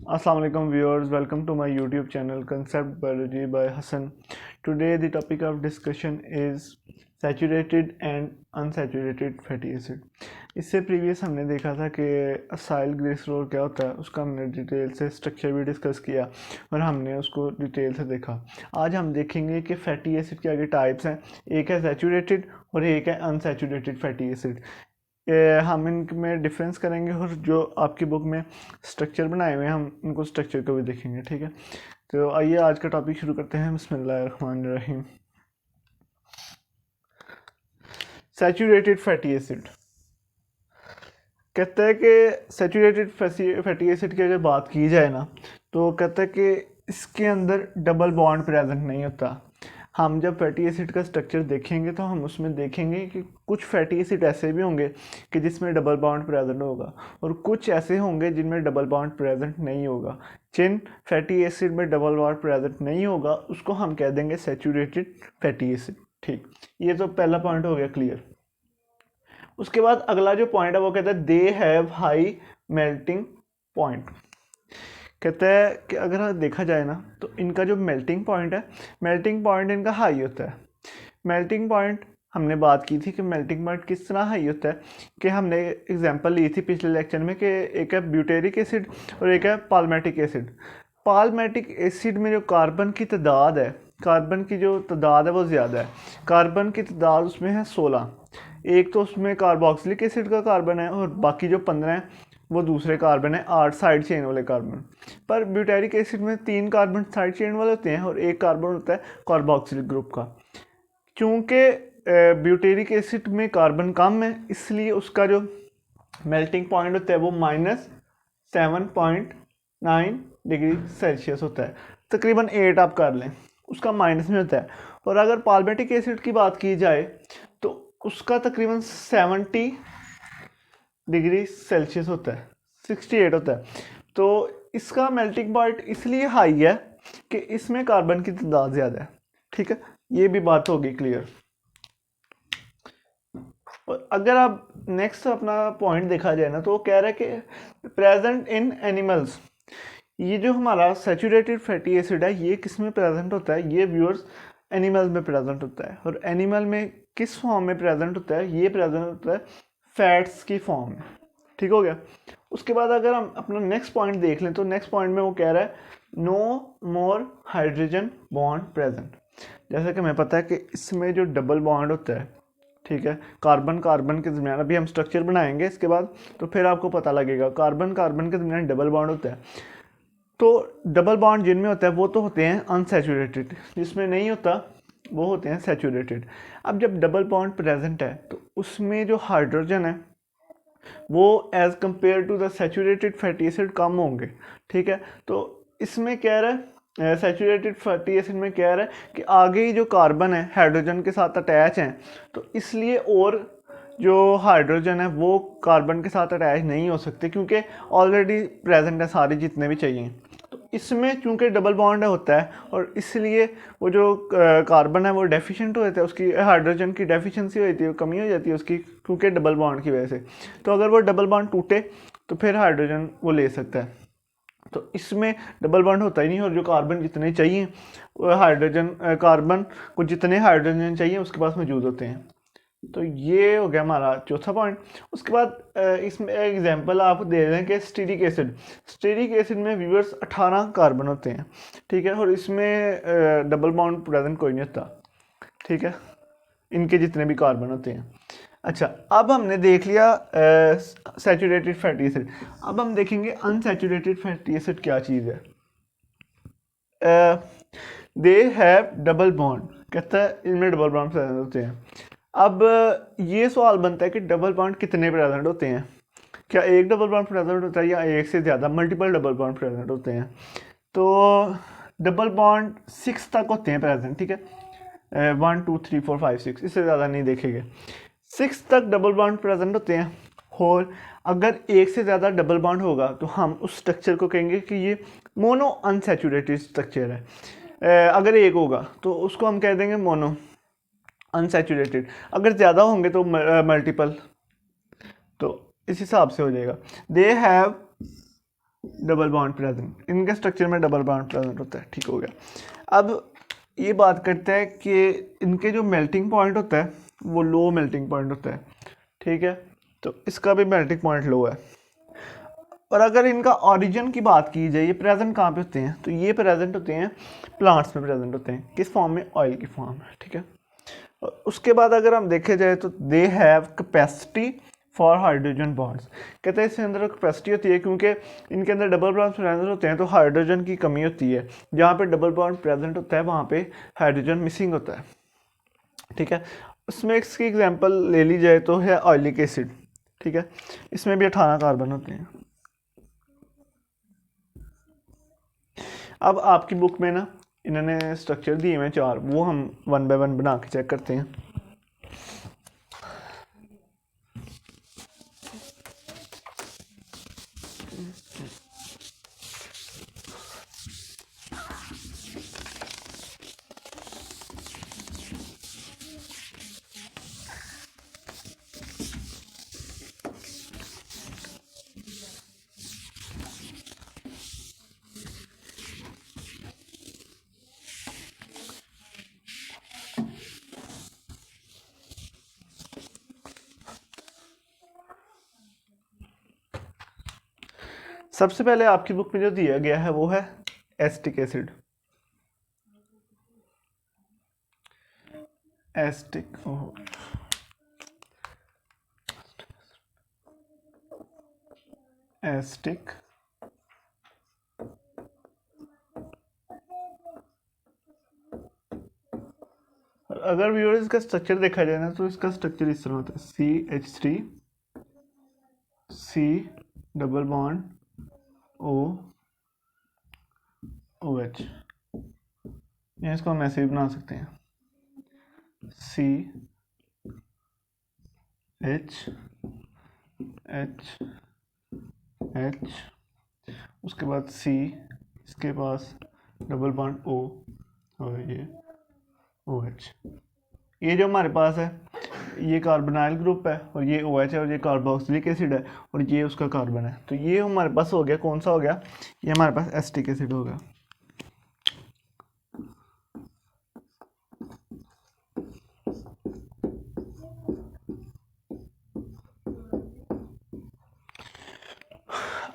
Assalamualaikum viewers, welcome to my YouTube channel Concept Biology by Hassan. Today the topic of discussion is saturated and unsaturated fatty acid. इससे previous हमने देखा था कि acyl glycerol क्या होता है, उसका हमने डिटेल से स्ट्रक्चर भी डिस्कस किया और हमने उसको डिटेल से देखा। आज हम देखेंगे कि फैटी एसिड के आगे टाइप्स हैं, एक है सैचुरेटेड और एक है अनसैचुरेटेड फैटी एसिड। हम इनमें डिफरेंस करेंगे और जो आपकी बुक में स्ट्रक्चर बनाए हुए हैं हम उनको स्ट्रक्चर को भी देखेंगे। ठीक है, तो आइए आज का टॉपिक शुरू करते हैं। बिस्मिल्लाहिर्रहमानिर्रहीम। सैचुरेटेड फैटी एसिड कहता है कि सैचुरेटेड फैटी एसिड की अगर बात की जाए ना, तो कहता है कि इसके अंदर डबल बॉन्ड प्रेजेंट नहीं होता। हम जब फैटी एसिड का स्ट्रक्चर देखेंगे तो हम उसमें देखेंगे कि कुछ फैटी एसिड ऐसे भी होंगे कि जिसमें डबल बॉन्ड प्रेजेंट होगा और कुछ ऐसे होंगे जिनमें डबल बॉन्ड प्रेजेंट नहीं होगा। जिन फैटी एसिड में डबल बॉन्ड प्रेजेंट नहीं होगा उसको हम कह देंगे सैचुरेटेड फैटी एसिड। ठीक, ये तो पहला पॉइंट हो गया क्लियर। उसके बाद अगला जो पॉइंट है वो कहता है they have high melting point. कहता है कि अगर देखा जाए ना तो इनका जो मेल्टिंग पॉइंट है, मेल्टिंग पॉइंट इनका हाई होता है। मेल्टिंग पॉइंट हमने बात की थी कि मेल्टिंग पॉइंट किस तरह हाई होता है, कि हमने एग्जांपल ली थी पिछले लेक्चर में कि एक है ब्यूटेरिक एसिड और एक है पालमेटिक एसिड। पालमेटिक एसिड में जो कार्बन की तादाद है, कार्बन की जो तादाद है वो ज़्यादा है। कार्बन की तादाद उसमें है 16। एक तो उसमें कार्बोक्सिलिक एसिड का कार्बन है और बाकी जो 15 है वो दूसरे कार्बन है, 8 साइड चेन वाले कार्बन। पर ब्यूटेरिक एसिड में 3 कार्बन साइड चेन वाले होते हैं और एक कार्बन होता है कार्बोक्सिलिक ग्रुप का। क्योंकि ब्यूटेरिक एसिड में कार्बन कम है इसलिए उसका जो मेल्टिंग पॉइंट होता है वो -7.9 डिग्री सेल्सियस होता है। तकरीबन 8 आप कर लें, उसका माइनस में होता है। और अगर पालमेटिक एसिड की बात की जाए तो उसका तकरीबन 70 डिग्री सेल्सियस होता है, 68 होता है। तो इसका मेल्टिंग पॉइंट इसलिए हाई है कि इसमें कार्बन की तादाद ज़्यादा है। ठीक है, ये भी बात होगी क्लियर। और अगर आप नेक्स्ट अपना पॉइंट देखा जाए ना तो वो कह रहा है कि प्रेजेंट इन एनिमल्स। ये जो हमारा सैचुरेटेड फैटी एसिड है ये किस में प्रेजेंट होता है, ये व्यूअर्स एनिमल में प्रेजेंट होता है। और एनिमल में किस फॉर्म में प्रेजेंट होता है, ये प्रेजेंट होता है फैट्स की फॉर्म में। ठीक हो गया। उसके बाद अगर हम अपना नेक्स्ट पॉइंट देख लें तो नेक्स्ट पॉइंट में वो कह रहा है no more hydrogen bond present. जैसे कि हमें पता है कि इसमें जो डबल बॉन्ड होता है, ठीक है, कार्बन कार्बन के दरमियान, अभी हम स्ट्रक्चर बनाएंगे इसके बाद तो फिर आपको पता लगेगा, कार्बन कार्बन के दरमियान डबल बॉन्ड होता है। तो डबल बॉन्ड जिनमें होता है वो तो होते हैं अनसैचुरेटेड, जिसमें नहीं होता वो होते हैं सैचुरेटेड। अब जब डबल बॉन्ड प्रेजेंट है तो उसमें जो हाइड्रोजन है वो as compare to the saturated fatty acid कम होंगे। ठीक है, तो इसमें कह रहा है सैचुरेटेड फैटी एसिड में कह रहा है कि आगे ही जो कार्बन है हाइड्रोजन के साथ अटैच हैं, तो इसलिए और जो हाइड्रोजन है वो कार्बन के साथ अटैच नहीं हो सकते क्योंकि ऑलरेडी प्रेजेंट है सारे जितने भी चाहिए। तो इसमें चूंकि डबल बॉन्ड होता है और इसलिए वो जो कार्बन है वो डेफिशिएंट हो जाता है, उसकी हाइड्रोजन की डेफिशिएंसी हो जाती है, कमी हो जाती है उसकी, क्योंकि डबल बॉन्ड की वजह से। तो अगर वो डबल बॉन्ड टूटे तो फिर हाइड्रोजन वो ले सकता है। तो इसमें डबल बॉन्ड होता ही नहीं और जो कार्बन जितने चाहिए हाइड्रोजन, कार्बन को जितने हाइड्रोजन चाहिए उसके पास मौजूद होते हैं। तो ये हो गया हमारा चौथा पॉइंट। उसके बाद इसमें एग्जांपल आप दे रहे हैं कि स्टीरिक एसिड। स्टीरिक एसिड में व्यूअर्स 18 कार्बन होते हैं। ठीक है, और इसमें डबल बॉन्ड प्रेजेंट कोई नहीं होता। ठीक है, इनके जितने भी कार्बन होते हैं। अच्छा, अब हमने देख लिया सैचुरेटेड फैटी एसिड। अब हम देखेंगे अनसैचुरेटेड फैटी एसिड क्या चीज़ है। दे हैव डबल बॉन्ड, कहता है इनमें डबल बॉन्ड प्रेजेंट होते हैं। अब ये सवाल बनता है कि डबल बॉन्ड कितने प्रेजेंट होते हैं, क्या एक डबल बॉन्ड प्रेजेंट होता है या एक से ज़्यादा मल्टीपल डबल बॉन्ड प्रेजेंट होते हैं। तो डबल बॉन्ड 6 तक होते हैं प्रेजेंट। ठीक है, 1 2 3 4 5 6, इससे ज़्यादा नहीं देखेंगे। 6 तक डबल बॉन्ड प्रेजेंट होते हैं। और अगर एक से ज़्यादा डबल बॉन्ड होगा तो हम उस स्ट्रक्चर को कहेंगे कि ये मोनो अनसैचुरेटेड स्ट्रक्चर है। अगर एक होगा तो उसको हम कह देंगे मोनो अनसैचुरेटेड। अगर ज़्यादा होंगे तो मल्टीपल। तो इस हिसाब से हो जाएगा। They have double bond present, इनके स्ट्रक्चर में डबल बॉन्ड प्रेजेंट होता है। ठीक हो गया। अब ये बात करते हैं कि इनके जो मेल्टिंग पॉइंट होता है वो लो मेल्टिंग पॉइंट होता है। ठीक है, तो इसका भी मेल्टिंग पॉइंट लो है। और अगर इनका ओरिजिन की बात की जाए, ये प्रेजेंट कहाँ पे होते हैं, तो ये प्रेजेंट होते हैं प्लांट्स में प्रेजेंट होते हैं, किस फॉर्म में, ऑयल की फॉर्म में। ठीक है, और उसके बाद अगर हम देखे जाए तो they have capacity for hydrogen bonds, कहते हैं इसके अंदर कैपेसिटी होती है क्योंकि इनके अंदर डबल बॉन्ड प्रेजेंट होते हैं, तो हाइड्रोजन की कमी होती है। जहाँ पे डबल बॉन्ड प्रेजेंट होता है वहाँ पे हाइड्रोजन मिसिंग होता है। ठीक है, उसमें इसकी एग्जांपल ले ली जाए तो है ऑयलिक एसिड। ठीक है, इसमें भी 18 कार्बन होते हैं। अब आपकी बुक में ना इन्होंने स्ट्रक्चर दिए हुए 4, वो हम 1 बाय 1 बना के चेक करते हैं। सबसे पहले आपकी बुक में जो दिया गया है वो है एसिटिक एसिड। एसिटिक एसिटिक अगर व्यूअर्स का स्ट्रक्चर देखा जाए ना तो इसका स्ट्रक्चर इस तरह होता है, CH3 C double bond O OH, या इसको हम ऐसे भी बना सकते हैं, CH H, उसके बाद C, इसके पास डबल बॉन्ड O और ये OH। ये जो हमारे पास है ये कार्बोनाइल ग्रुप है और ये OH है और ये कार्बोक्सिलिक एसिड है और ये उसका कार्बन है। तो ये हमारे पास हो गया, कौन सा हो गया, ये हमारे पास एसिटिक एसिड होगा।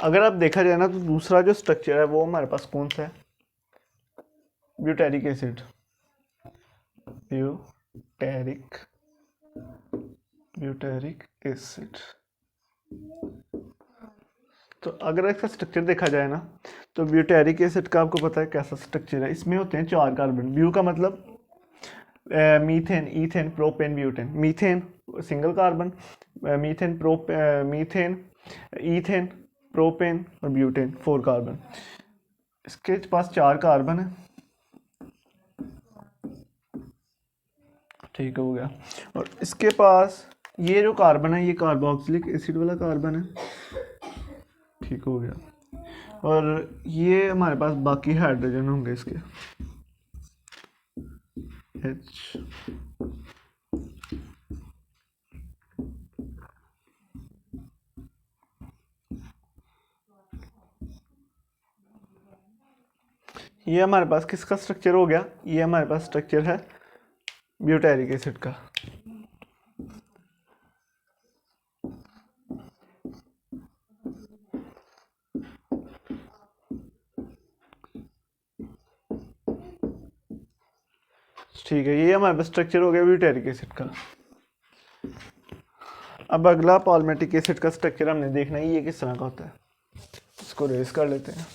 अगर आप देखा जाए ना तो दूसरा जो स्ट्रक्चर है वो हमारे पास कौन सा है, ब्यूटेरिक एसिड। Butyric acid. तो अगर इसका स्ट्रक्चर देखा जाए ना तो ब्यूटेरिक एसिड का आपको पता है कैसा स्ट्रक्चर है, इसमें होते हैं 4 कार्बन। ब्यू का मतलब methane, ethane, propane, butane. Methane single carbon, methane, ethane, propane और ब्यूटेन 4 कार्बन। इसके पास 4 कार्बन है। ठीक हो गया। और इसके पास ये जो कार्बन है ये कार्बोक्सिलिक एसिड वाला कार्बन है। ठीक हो गया। और ये हमारे पास बाकी हाइड्रोजन होंगे इसके, H ये हमारे पास किसका स्ट्रक्चर हो गया, ये हमारे पास स्ट्रक्चर है ब्यूटेरिक एसिड का। ठीक है, ये हमारे पास स्ट्रक्चर हो गया ब्यूटेरिक एसिड का। अब अगला पॉलिमेटिक एसिड का स्ट्रक्चर हमने देखना है ये किस तरह का होता है। इसको रेस कर लेते हैं।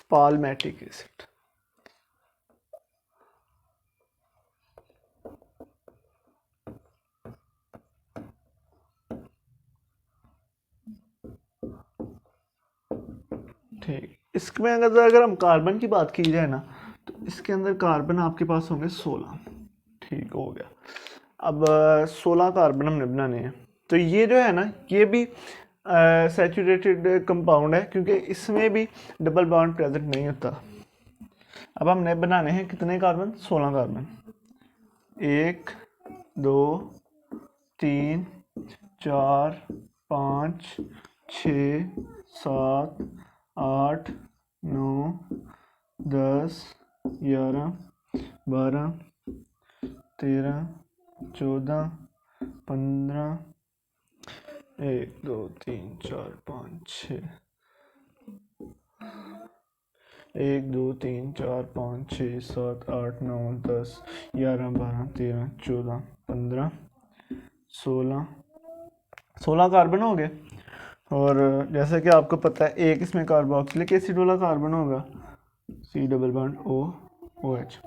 पॉलिमेटिक एसिड, ठीक। इसमें अगर हम कार्बन की बात की जाए ना तो इसके अंदर कार्बन आपके पास होंगे 16। ठीक हो गया। अब 16 कार्बन हमने बनाने हैं। तो ये जो है ना ये भी सैचुरेटेड कंपाउंड है क्योंकि इसमें भी डबल बॉन्ड प्रेजेंट नहीं होता। अब हमने बनाने हैं कितने कार्बन, 16 कार्बन। 1 2 3 4 5 6 7 8 9 10 11 12 13 14 15 1 2 3 4 5 6 1 2 3 4 5 6 7 8 9 10 11 12 13 14 15 16 कार्बन हो गए। और जैसा कि आपको पता है एक इसमें कार्बोक्सिलिक एसिड वाला कार्बन होगा, C double bond O OH।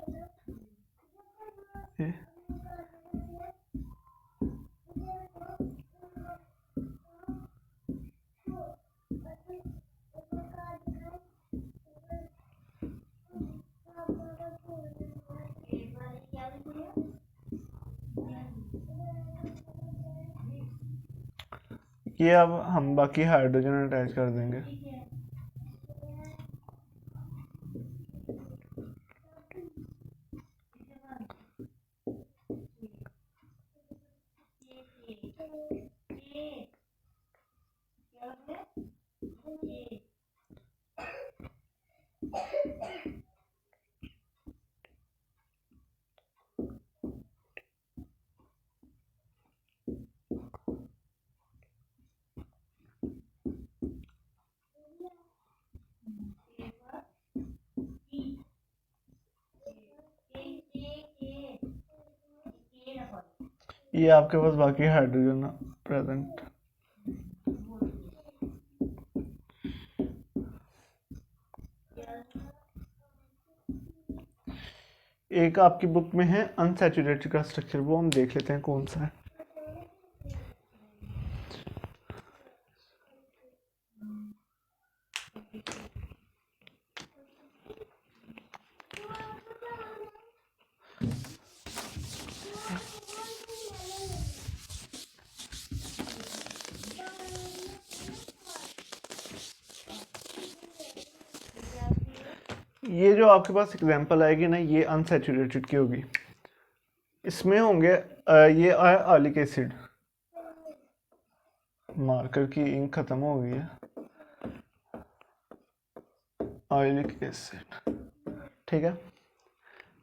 ये अब हम बाकी हाइड्रोजन अटैच कर देंगे। ये आपके पास बाकी हाइड्रोजन प्रेजेंट। एक आपकी बुक में है अनसैचुरेटेड का स्ट्रक्चर, वो हम देख लेते हैं कौन सा है। ये जो आपके पास एग्जांपल आएगी ना, ये अनसैचुरेटेड की होगी। इसमें होंगे ये ऑलिक एसिड। मार्कर की इंक खत्म हो गई है। ऑलिक एसिड, ठीक है।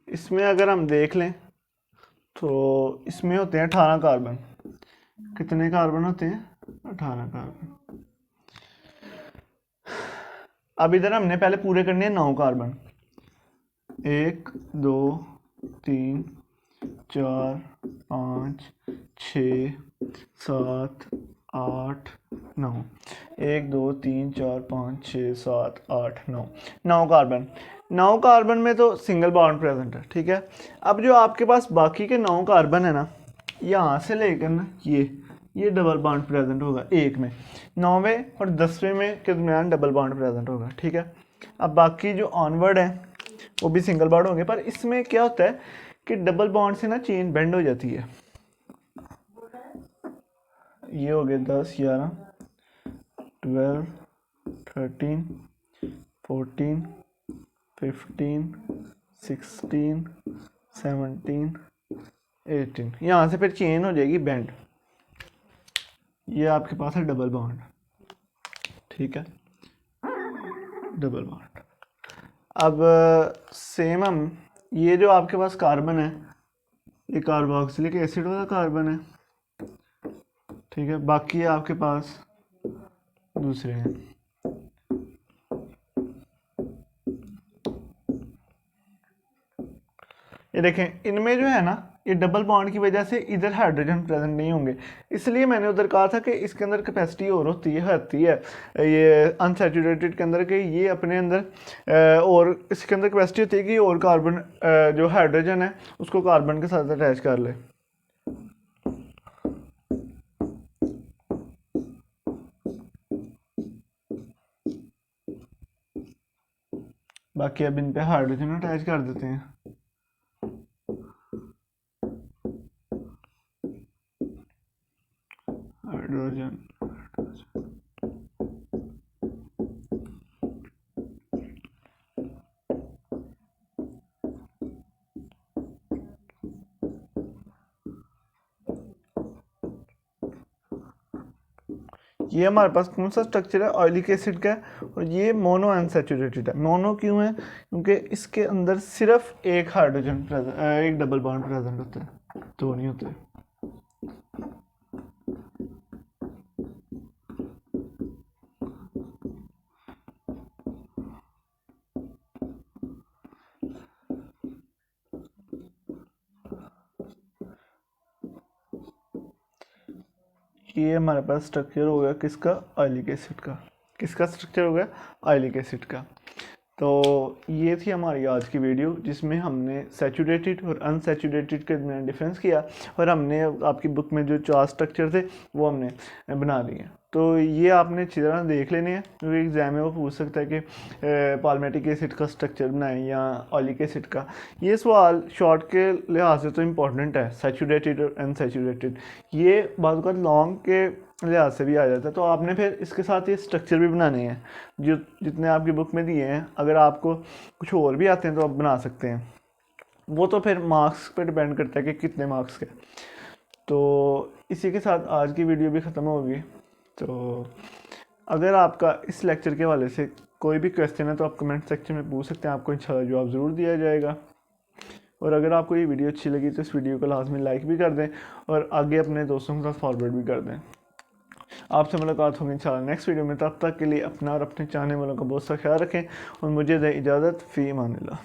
इसमें अगर हम देख लें तो इसमें होते हैं 18 कार्बन। कितने कार्बन होते हैं? 18 कार्बन। अब इधर हमने पहले पूरे करने हैं 9 कार्बन। 1 2 3 4 5 6 7 8 9। 1 2 3 4 5 6 7 8 9। 9 कार्बन। 9 कार्बन में तो सिंगल बॉन्ड प्रेजेंट है, ठीक है। अब जो आपके पास बाकी के 9 कार्बन है ना, यहाँ से लेकर ना ये डबल बॉन्ड प्रेजेंट होगा एक में। 9वें और 10वें में के दरमियान डबल बॉन्ड प्रेजेंट होगा, ठीक है। अब बाकी जो ऑनवर्ड है वो भी सिंगल बॉन्ड होंगे, पर इसमें क्या होता है कि डबल बॉन्ड से ना चेन बेंड हो जाती है। ये हो गए 10 11 12 13 14 15 16 17 18। यहाँ से फिर चेन हो जाएगी बेंड। ये आपके पास है डबल बॉन्ड, ठीक है, डबल बॉन्ड। अब सेम हम ये जो आपके पास कार्बन है, ये कार्बोक्सिलिक एसिड वाला कार्बन है, ठीक है। बाकी आपके पास दूसरे हैं। ये देखें, इनमें जो है ना, ये डबल बॉन्ड की वजह से इधर हाइड्रोजन प्रेजेंट नहीं होंगे। इसलिए मैंने उधर कहा था कि इसके अंदर कैपेसिटी और होती है ये अनसैचुरेटेड के अंदर, कि ये अपने अंदर और इसके अंदर कैपेसिटी होती है कि और कार्बन जो हाइड्रोजन है उसको कार्बन के साथ अटैच कर ले। बाकी अब इन पे हाइड्रोजन अटैच कर देते हैं। हाइड्रोजन ये हमारे पास कौन सा स्ट्रक्चर है, ऑयलिक एसिड का है, और ये मोनो अनसैचुरेटेड है। मोनो क्यों है, क्योंकि इसके अंदर सिर्फ एक हाइड्रोजन प्रेजेंट, एक डबल बॉन्ड प्रेजेंट होता है, दो नहीं होते। ये हमारे पास स्ट्रक्चर हो गया किसका, ऑयलिक एसिड का। किसका स्ट्रक्चर हो गया, ऑयलिक एसिड का। तो ये थी हमारी आज की वीडियो, जिसमें हमने सैचुरेटेड और अनसैचुरेटेड के दरमियान डिफरेंस किया, और हमने आपकी बुक में जो 4 स्ट्रक्चर थे वो हमने बना लिए। तो ये आपने अच्छी तरह देख लेने हैं, क्योंकि एग्जाम में वो पूछ सकता है कि पालमेटिक एसिड का स्ट्रक्चर बनाएं या ऑयलिक एसिड का। ये सवाल शॉर्ट के लिहाज से तो इम्पॉर्टेंट है, सैचुरेटेड और अनसैचुरेटेड। ये बाद का लॉन्ग के लिहाज से भी आ जाता है। तो आपने फिर इसके साथ ये स्ट्रक्चर भी बनाने हैं जो जितने आपकी बुक में दिए हैं। अगर आपको कुछ और भी आते हैं तो आप बना सकते हैं, वो तो फिर मार्क्स पे डिपेंड करता है कि कितने मार्क्स के। तो इसी के साथ आज की वीडियो भी ख़त्म होगी। तो अगर आपका इस लेक्चर के हवाले से कोई भी क्वेश्चन है तो आप कमेंट सेक्शन में पूछ सकते हैं, आपको इंशाल्लाह जवाब ज़रूर दिया जाएगा। और अगर आपको ये वीडियो अच्छी लगी तो इस वीडियो को लाजमी लाइक भी कर दें और आगे अपने दोस्तों के साथ फॉरवर्ड भी कर दें। आपसे मुलाकात होगी इंशाल्लाह नेक्स्ट वीडियो में। तब तक के लिए अपना और अपने चाहने वालों का बहुत सा ख्याल रखें और मुझे दें इजाज़त। फ़ी अमानिल्लाह।